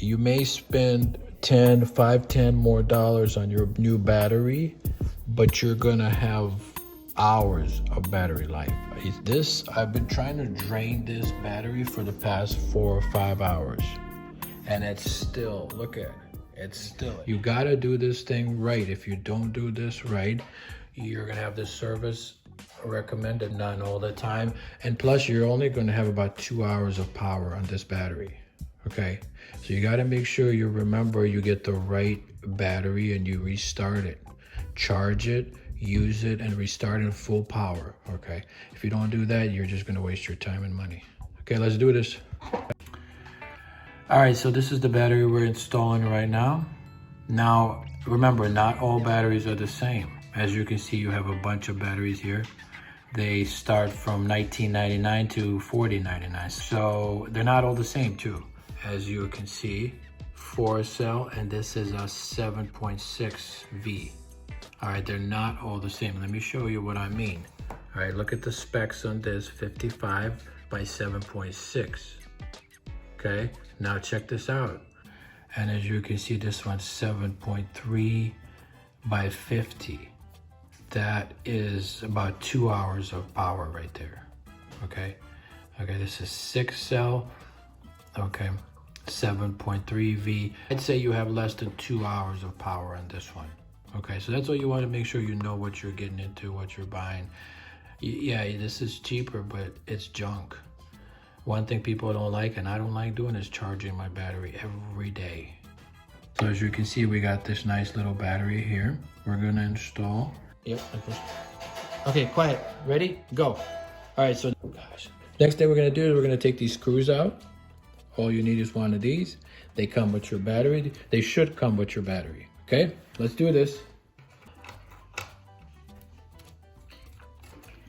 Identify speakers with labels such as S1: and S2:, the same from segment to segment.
S1: You may spend 10 more dollars on your new battery, but you're gonna have hours of battery life. I've been trying to drain this battery for the past 4 or 5 hours, and it's still, look at it. It's still, you gotta do this thing right. If you don't do this right, you're gonna have this service recommended, not all the time. And plus, you're only gonna have about 2 hours of power on this battery, okay? So you gotta make sure you remember you get the right battery and you restart it. Charge it, use it, and restart in full power, okay? If you don't do that, you're just gonna waste your time and money. Okay, let's do this. All right, so this is the battery we're installing right now. Now, remember, not all batteries are the same. As you can see, you have a bunch of batteries here. They start from $19.99 to $40.99. So they're not all the same too. As you can see, 4 cell, and this is a 7.6 V. All right, they're not all the same. Let me show you what I mean. All right, look at the specs on this, 55 by 7.6. Okay, now check this out. And as you can see, this one's 7.3 by 50. That is about 2 hours of power right there. Okay, this is 6 cell. Okay, 7.3 V. I'd say you have less than 2 hours of power on this one. Okay, so that's what you want to make sure you know what you're getting into, what you're buying. Yeah, this is cheaper, but it's junk. One thing people don't like, and I don't like doing, is charging my battery every day. So as you can see, we got this nice little battery here. We're gonna install. Yep. Okay, quiet. Ready? Go. All right, so gosh. Next thing we're gonna do is we're gonna take these screws out. All you need is one of these. They come with your battery. They should come with your battery. Okay, let's do this.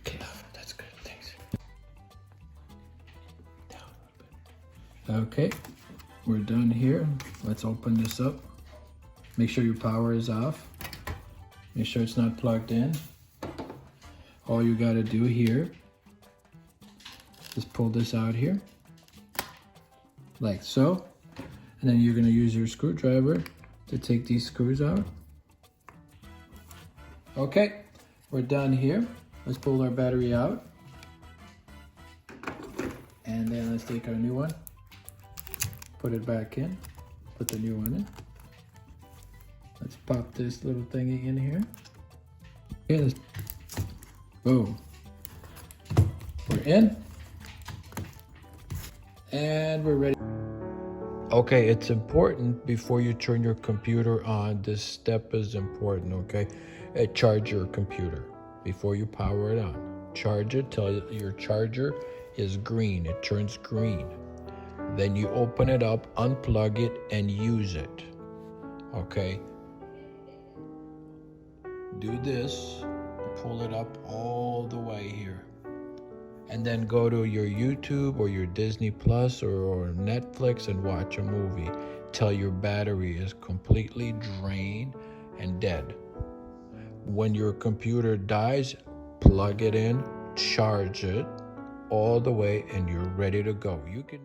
S1: Okay, that's good, thanks. Down a little bit. Okay, we're done here. Let's open this up. Make sure your power is off. Make sure it's not plugged in. All you gotta do here is pull this out here, like so. And then you're gonna use your screwdriver to take these screws out. Okay, we're done here. Let's pull our battery out. And then let's take our new one, put it back in, put the new one in. Let's pop this little thingy in here. Okay, let's, boom. We're in. And we're ready. Okay, it's important before you turn your computer on. This step is important, okay? Charge your computer before you power it on. Charge it till your charger is green. It turns green. Then you open it up, unplug it, and use it, okay? Do this, pull it up all the way here. And then go to your YouTube or your Disney Plus or Netflix and watch a movie till your battery is completely drained and dead. When your computer dies, plug it in, charge it all the way, and you're ready to go. You can